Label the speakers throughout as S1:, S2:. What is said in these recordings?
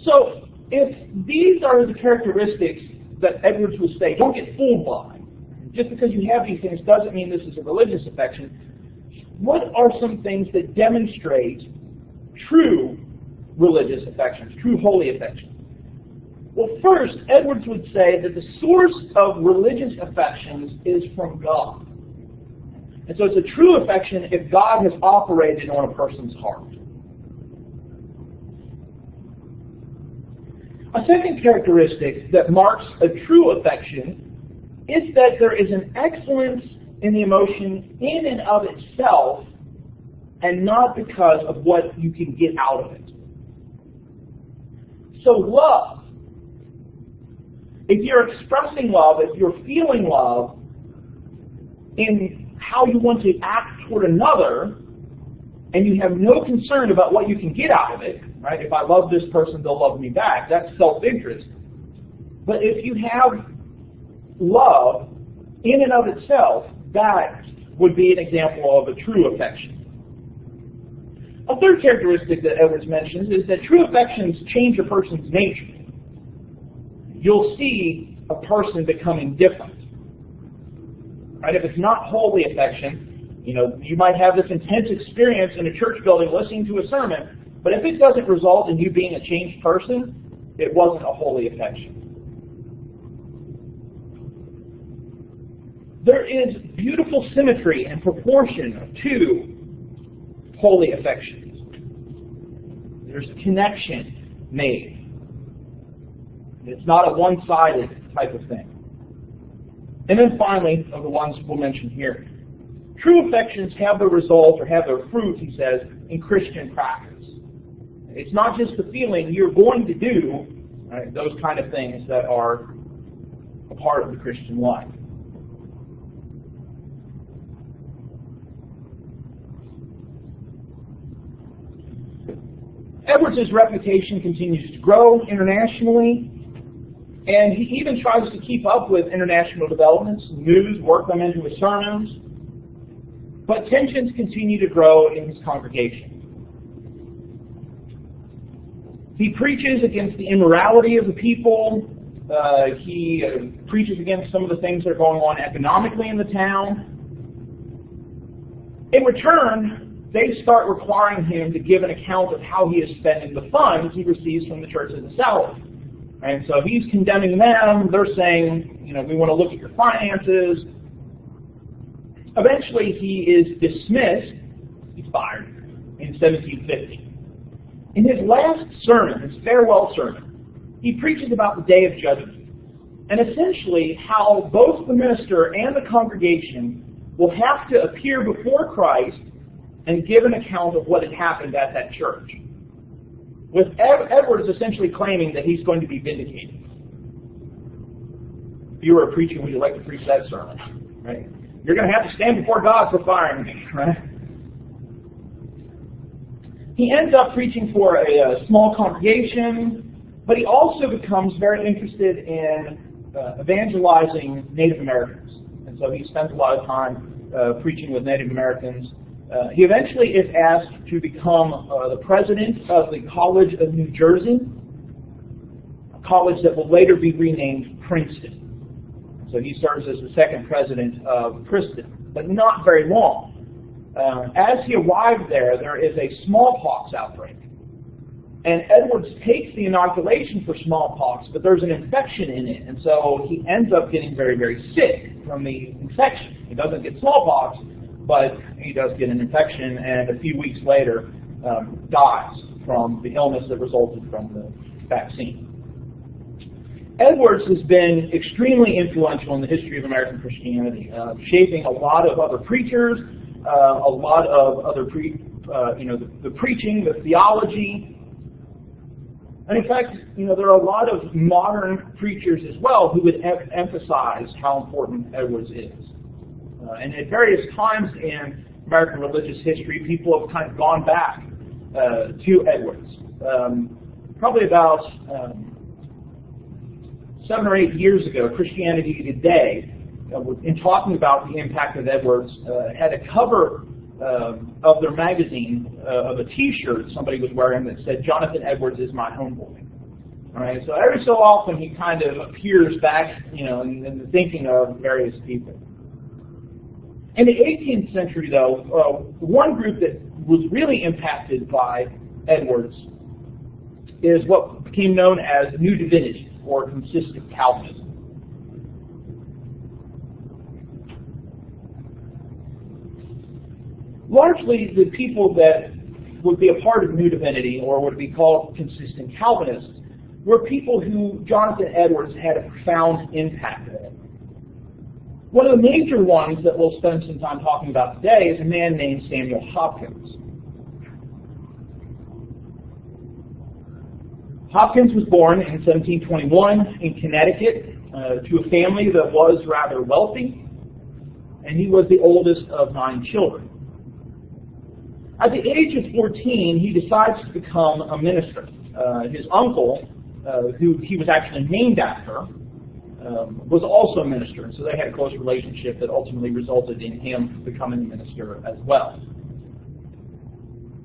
S1: So if these are the characteristics that Edwards would say, don't get fooled by. Just because you have these things doesn't mean this is a religious affection. What are some things that demonstrate true religious affections, true holy affections? Well, first, Edwards would say that the source of religious affections is from God. And so it's a true affection if God has operated on a person's heart. A second characteristic that marks a true affection is that there is an excellence in the emotion in and of itself and not because of what you can get out of it. So love, if you're expressing love, if you're feeling love in how you want to act toward another, and you have no concern about what you can get out of it, right? If I love this person, they'll love me back. That's self-interest. But if you have love in and of itself, that would be an example of a true affection. A third characteristic that Edwards mentions is that true affections change a person's nature. You'll see a person becoming different. Right? If it's not holy affection, you might have this intense experience in a church building listening to a sermon, but if it doesn't result in you being a changed person, it wasn't a holy affection. There is beautiful symmetry and proportion to holy affections. There's connection made. It's not a one-sided type of thing. And then finally, of the ones we'll mention here, true affections have their result or have their fruit, he says, in Christian practice. It's not just the feeling, you're going to do right, those kind of things that are a part of the Christian life. Edwards' reputation continues to grow internationally, and he even tries to keep up with international developments, news, work them into his sermons. But tensions continue to grow in his congregation. He preaches against the immorality of the people. He preaches against some of the things that are going on economically in the town. In return, they start requiring him to give an account of how he is spending the funds he receives from the churches of the South. And so he's condemning them. They're saying, we want to look at your finances. Eventually, he is dismissed. He's fired in 1750. In his last sermon, his farewell sermon, he preaches about the Day of Judgment, and essentially how both the minister and the congregation will have to appear before Christ and give an account of what had happened at that church, with Edwards essentially claiming that he's going to be vindicated. If you were preaching, would you like to preach that sermon? Right? You're going to have to stand before God for firing me, right? He ends up preaching for a small congregation, but he also becomes very interested in evangelizing Native Americans. And so he spends a lot of time preaching with Native Americans. He eventually is asked to become the president of the College of New Jersey, a college that will later be renamed Princeton. So he serves as the second president of Princeton, but not very long. As he arrived there, there is a smallpox outbreak. And Edwards takes the inoculation for smallpox, but there's an infection in it. And so he ends up getting very, very sick from the infection. He doesn't get smallpox, but he does get an infection, and a few weeks later dies from the illness that resulted from the vaccine. Edwards has been extremely influential in the history of American Christianity, shaping a lot of other preachers, a lot of other the preaching, the theology. And in fact, there are a lot of modern preachers as well who would emphasize how important Edwards is. And at various times in American religious history, people have kind of gone back to Edwards. Probably about 7 or 8 years ago, Christianity Today, in talking about the impact of Edwards, had a cover of their magazine of a T-shirt somebody was wearing that said, "Jonathan Edwards is my homeboy." All right, so every so often he kind of appears back, in the thinking of various people. In the 18th century, though, one group that was really impacted by Edwards is what became known as New Divinity, or consistent Calvinism. Largely, the people that would be a part of New Divinity, or would be called consistent Calvinists, were people who Jonathan Edwards had a profound impact on. One of the major ones that we'll spend some time talking about today is a man named Samuel Hopkins. Hopkins was born in 1721 in Connecticut to a family that was rather wealthy, and he was the oldest of 9 children. At the age of 14, he decides to become a minister. His uncle, who he was actually named after, was also a minister, and so they had a close relationship that ultimately resulted in him becoming a minister as well.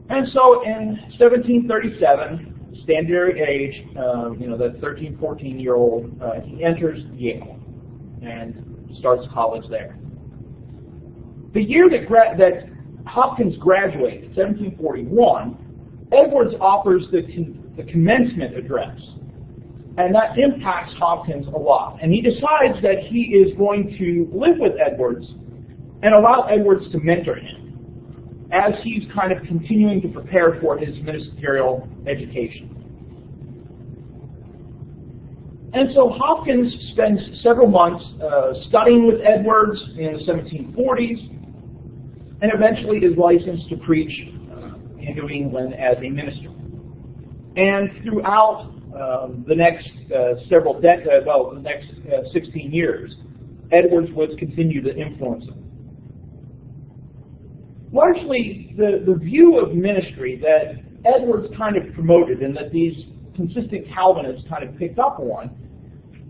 S1: And so in 1737, standard age, the 13, 14-year-old, he enters Yale and starts college there. The year that Hopkins graduated, 1741, Edwards offers the commencement address. And that impacts Hopkins a lot. And he decides that he is going to live with Edwards and allow Edwards to mentor him as he's kind of continuing to prepare for his ministerial education. And so Hopkins spends several months studying with Edwards in the 1740s, and eventually is licensed to preach in New England as a minister. And throughout the next 16 years, Edwards would continue to influence him. Largely, the view of ministry that Edwards kind of promoted and that these consistent Calvinists kind of picked up on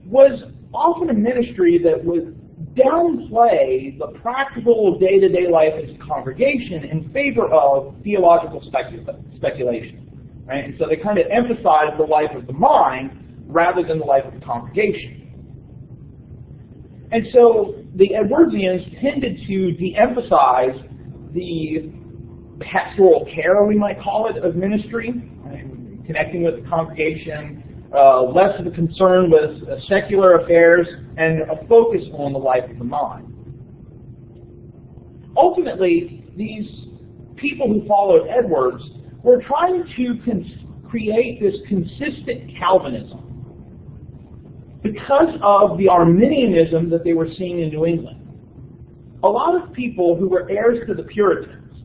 S1: was often a ministry that would downplay the practical day-to-day life of the congregation in favor of theological speculation. Right? And so they kind of emphasized the life of the mind rather than the life of the congregation. And so the Edwardsians tended to de-emphasize the pastoral care, we might call it, of ministry, right? Connecting with the congregation, less of a concern with secular affairs, and a focus on the life of the mind. Ultimately, these people who followed Edwards were trying to create this consistent Calvinism because of the Arminianism that they were seeing in New England. A lot of people who were heirs to the Puritans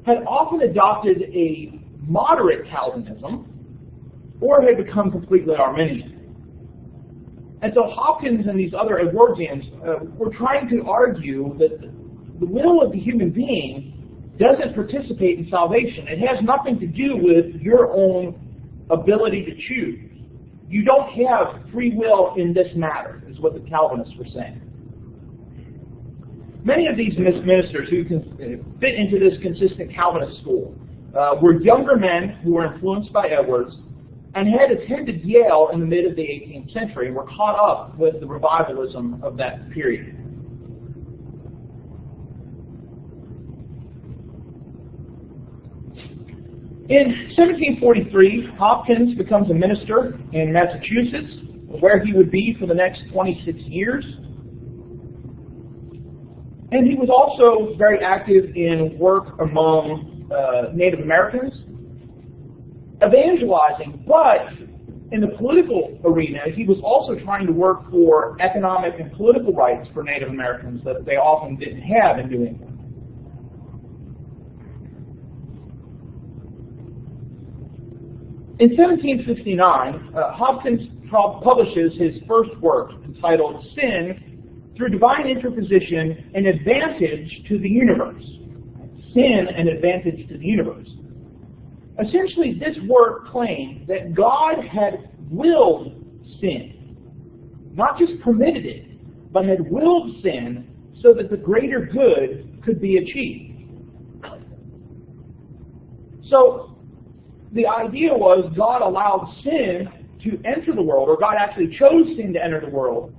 S1: had often adopted a moderate Calvinism or had become completely Arminian. And so Hopkins and these other Edwardsians were trying to argue that the will of the human being doesn't participate in salvation. It has nothing to do with your own ability to choose. You don't have free will in this matter, is what the Calvinists were saying. Many of these ministers who fit into this consistent Calvinist school were younger men who were influenced by Edwards and had attended Yale in the mid of the 18th century and were caught up with the revivalism of that period. In 1743, Hopkins becomes a minister in Massachusetts, where he would be for the next 26 years. And he was also very active in work among Native Americans, evangelizing, but in the political arena, he was also trying to work for economic and political rights for Native Americans that they often didn't have in New England. In 1759, Hopkins publishes his first work entitled Sin Through Divine Interposition, An Advantage to the Universe. Sin, an Advantage to the Universe. Essentially, this work claimed that God had willed sin, not just permitted it, but had willed sin so that the greater good could be achieved. So, the idea was God allowed sin to enter the world, or God actually chose sin to enter the world.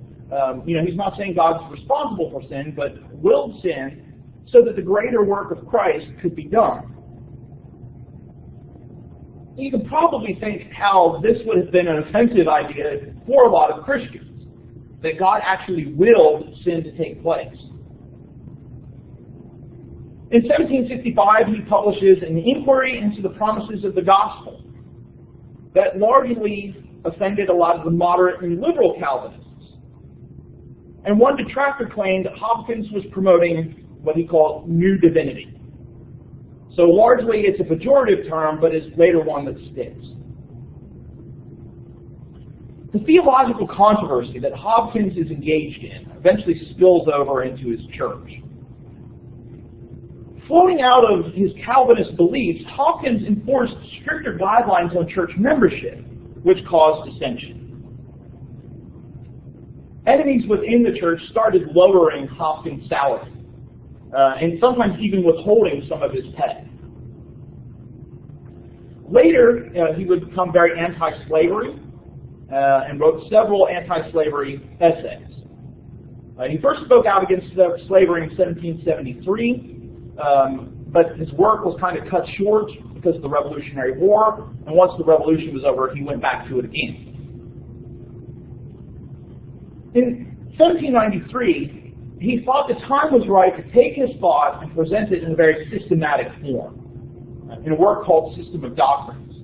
S1: He's not saying God's responsible for sin, but willed sin so that the greater work of Christ could be done. You can probably think how this would have been an offensive idea for a lot of Christians, that God actually willed sin to take place. In 1765, he publishes an inquiry into the promises of the gospel that largely offended a lot of the moderate and liberal Calvinists. And one detractor claimed that Hopkins was promoting what he called new divinity. So largely it's a pejorative term, but is later one that sticks. The theological controversy that Hopkins is engaged in eventually spills over into his church. Flowing out of his Calvinist beliefs, Hopkins enforced stricter guidelines on church membership, which caused dissension. Enemies within the church started lowering Hopkins' salary, and sometimes even withholding some of his pay. Later, he would become very anti-slavery and wrote several anti-slavery essays. He first spoke out against slavery in 1773, but his work was kind of cut short because of the Revolutionary War, and once the Revolution was over, he went back to it again. In 1793, he thought the time was right to take his thought and present it in a very systematic form, in a work called System of Doctrines.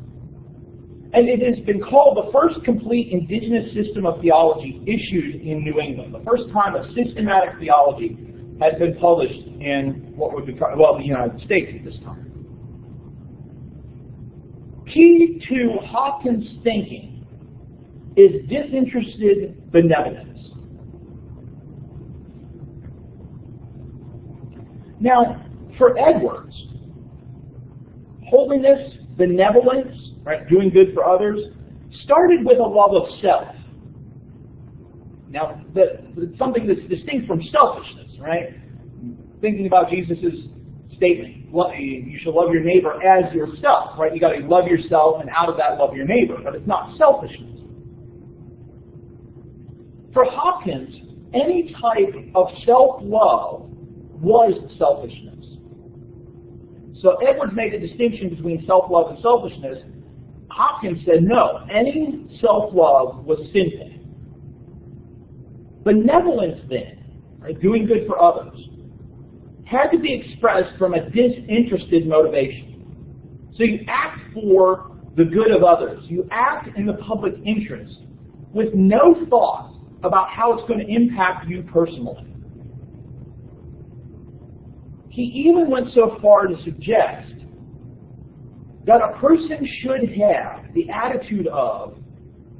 S1: And it has been called the first complete indigenous system of theology issued in New England, the first time a systematic theology had been published in what would be the United States at this time. Key to Hopkins' thinking is disinterested benevolence. Now, for Edwards, holiness, benevolence, right, doing good for others, started with a love of self. Now, it's something that's distinct from selfishness, right? Thinking about Jesus' statement, you shall love your neighbor as yourself, right? You got to love yourself, and out of that, love your neighbor. But it's not selfishness. For Hopkins, any type of self-love was selfishness. So Edwards made a distinction between self-love and selfishness. Hopkins said, no, any self-love was sinful. Benevolence then, right, doing good for others, had to be expressed from a disinterested motivation. So you act for the good of others. You act in the public interest with no thought about how it's going to impact you personally. He even went so far to suggest that a person should have the attitude of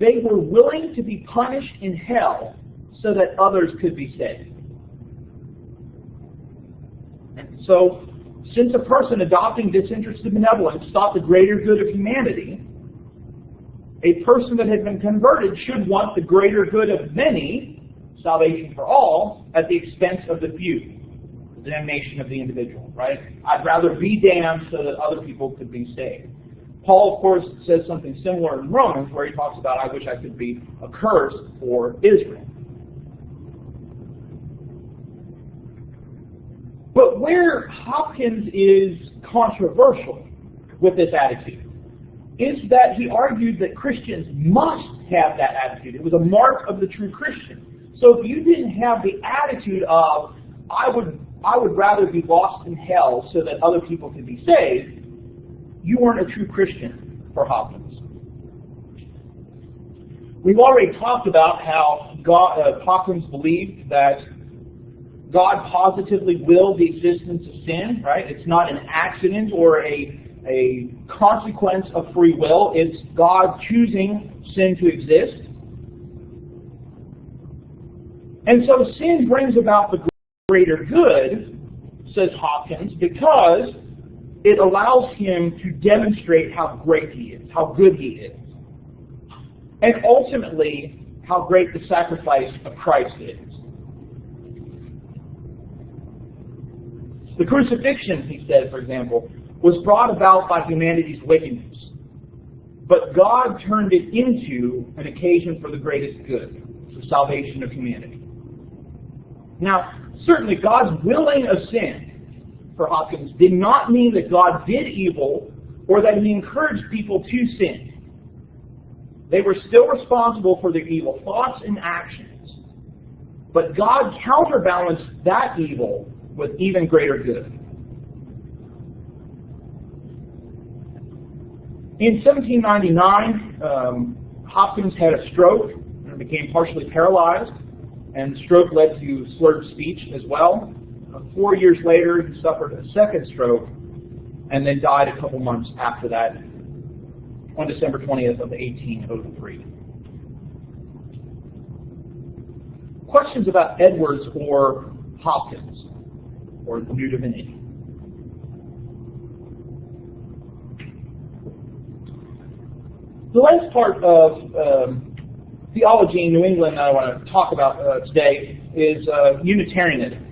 S1: they were willing to be punished in hell so that others could be saved. And so, since a person adopting disinterested benevolence sought the greater good of humanity, a person that had been converted should want the greater good of many, salvation for all, at the expense of the few, the damnation of the individual, right? I'd rather be damned so that other people could be saved. Paul, of course, says something similar in Romans, where he talks about, I wish I could be accursed for Israel. But where Hopkins is controversial with this attitude is that he argued that Christians must have that attitude. It was a mark of the true Christian. So if you didn't have the attitude of, I would rather be lost in hell so that other people could be saved, you weren't a true Christian for Hopkins. We've already talked about how Hopkins believed that God positively willed the existence of sin, right? It's not an accident or a consequence of free will. It's God choosing sin to exist. And so sin brings about the greater good, says Hopkins, because it allows him to demonstrate how great he is, how good he is, and ultimately how great the sacrifice of Christ is. The crucifixion, he said, for example, was brought about by humanity's wickedness. but God turned it into an occasion for the greatest good, the salvation of humanity. Now, certainly God's willing of sin for Hopkins did not mean that God did evil or that he encouraged people to sin. They were still responsible for their evil thoughts and actions, but God counterbalanced that evil with even greater good. In 1799, Hopkins had a stroke and became partially paralyzed, and the stroke led to slurred speech as well. 4 years later, he suffered a second stroke and then died a couple months after that on December 20th of 1803. Questions about Edwards or Hopkins or the New Divinity? The last part of theology in New England that I want to talk about today is Unitarianism.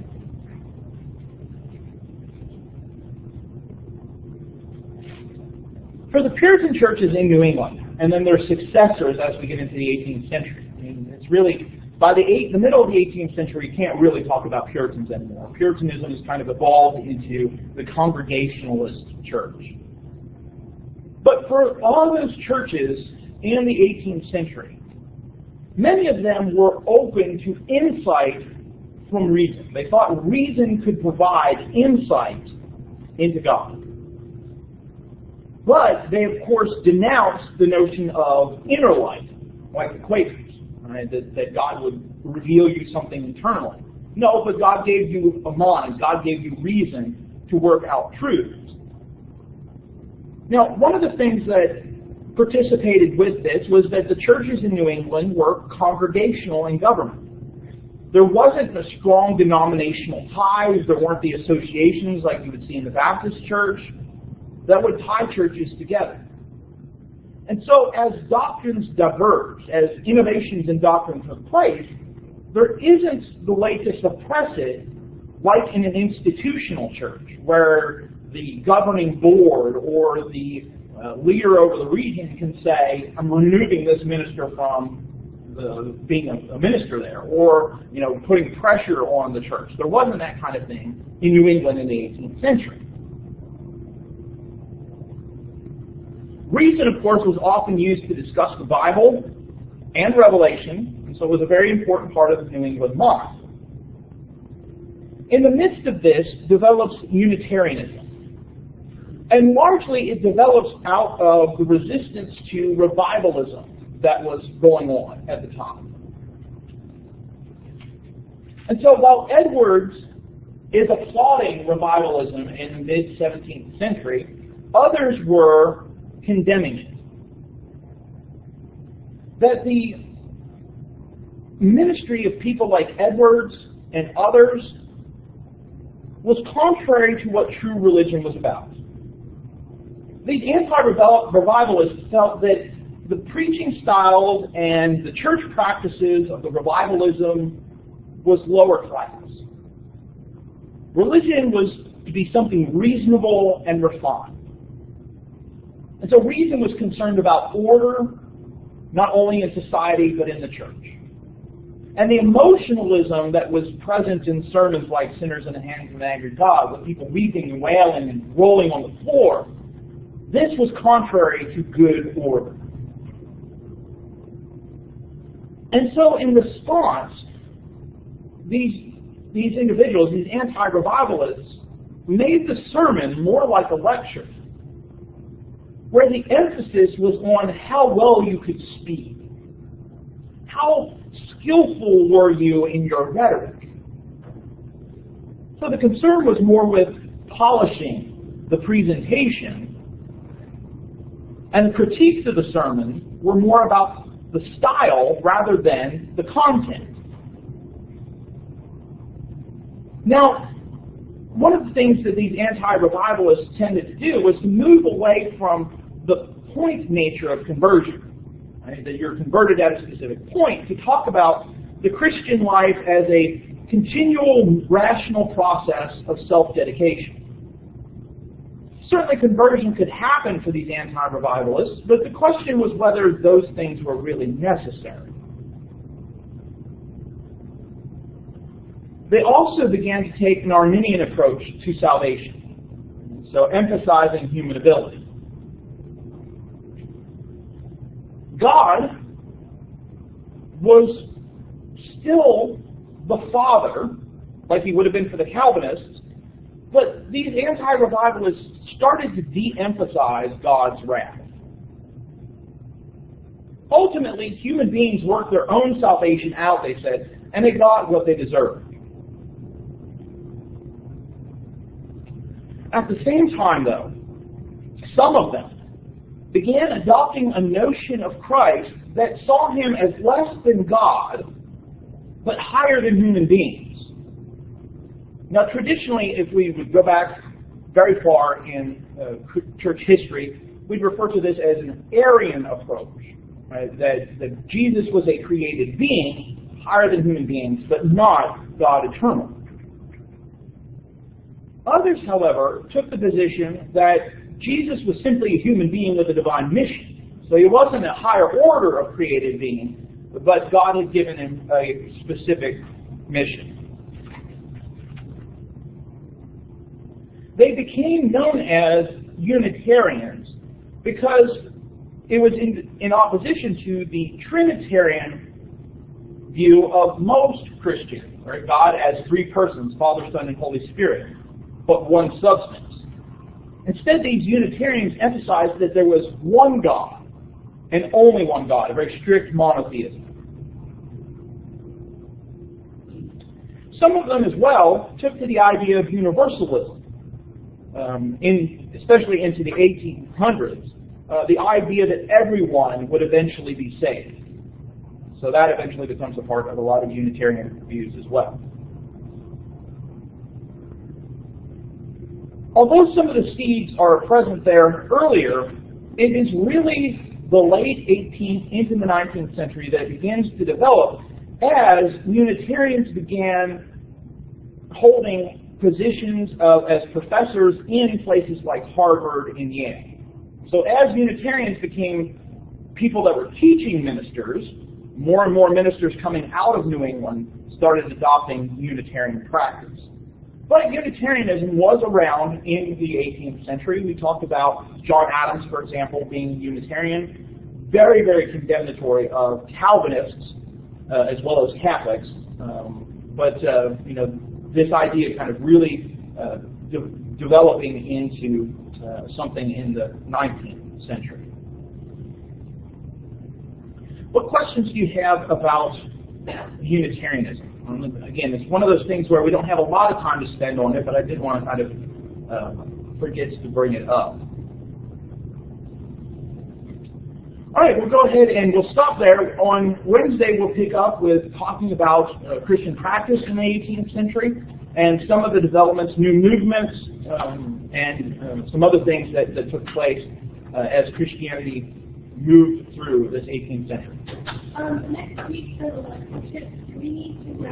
S1: For the Puritan churches in New England, and then their successors as we get into the 18th century, I mean, it's really, by the middle of the 18th century, you can't really talk about Puritans anymore. Puritanism has kind of evolved into the Congregationalist church. But for all those churches in the 18th century, many of them were open to insight from reason. They thought reason could provide insight into God. But they, of course, denounced the notion of inner light, like the Quakers, right? That God would reveal you something internally. No, but God gave you a mind. God gave you reason to work out truths. Now, one of the things that participated with this was that the churches in New England were congregational in government. There wasn't a strong denominational ties. There weren't the associations like you would see in the Baptist church that would tie churches together. And so as doctrines diverged, as innovations in doctrine took place, there isn't the way to suppress it like in an institutional church where the governing board or the leader over the region can say, I'm removing this minister from being a minister there, or putting pressure on the church. There wasn't that kind of thing in New England in the 18th century. Reason, of course, was often used to discuss the Bible and Revelation, and so it was a very important part of the New England mind. In the midst of this develops Unitarianism. And largely it develops out of the resistance to revivalism that was going on at the time. And so while Edwards is applauding revivalism in the mid-17th century, others were condemning it. That the ministry of people like Edwards and others was contrary to what true religion was about. These anti-revivalists felt that the preaching styles and the church practices of the revivalism was lower class. Religion was to be something reasonable and refined. And so reason was concerned about order, not only in society, but in the church. And the emotionalism that was present in sermons like Sinners in the Hands of an Angry God, with people weeping and wailing and rolling on the floor, this was contrary to good order. And so in response, these individuals, these anti-revivalists, made the sermon more like a lecture, where the emphasis was on how well you could speak. How skillful were you in your rhetoric? So the concern was more with polishing the presentation, and the critiques of the sermon were more about the style rather than the content. Now, one of the things that these anti-revivalists tended to do was to move away from the point nature of conversion, right? That you're converted at a specific point, to talk about the Christian life as a continual rational process of self-dedication. Certainly conversion could happen for these anti-revivalists, but the question was whether those things were really necessary. They also began to take an Arminian approach to salvation, so emphasizing human ability. God was still the Father, like he would have been for the Calvinists, but these anti-revivalists started to de-emphasize God's wrath. Ultimately, human beings worked their own salvation out, they said, and they got what they deserved. At the same time, though, some of them began adopting a notion of Christ that saw him as less than God, but higher than human beings. Now, traditionally, if we would go back very far in church history, we'd refer to this as an Arian approach, right? That Jesus was a created being, higher than human beings, but not God eternal. Others, however, took the position that Jesus was simply a human being with a divine mission. So he wasn't a higher order of created being, but God had given him a specific mission. They became known as Unitarians because it was in opposition to the Trinitarian view of most Christians, right? God as three persons, Father, Son, and Holy Spirit, but one substance. Instead, these Unitarians emphasized that there was one God, and only one God, a very strict monotheism. Some of them as well took to the idea of universalism, especially into the 1800s, the idea that everyone would eventually be saved. So that eventually becomes a part of a lot of Unitarian views as well. Although some of the seeds are present there earlier, it is really the late 18th into the 19th century that it begins to develop as Unitarians began holding positions as professors in places like Harvard and Yale. So as Unitarians became people that were teaching ministers, more and more ministers coming out of New England started adopting Unitarian practice. But Unitarianism was around in the 18th century. We talked about John Adams, for example, being Unitarian, very, very condemnatory of Calvinists as well as Catholics. This idea kind of really developing into something in the 19th century. What questions do you have about Unitarianism? Again, it's one of those things where we don't have a lot of time to spend on it, but I did want to kind of forget to bring it up. All right, we'll go ahead and we'll stop there. On Wednesday, we'll pick up with talking about Christian practice in the 18th century and some of the developments, new movements, and some other things that took place as Christianity moved through this 18th century.
S2: Next week, so do we need to go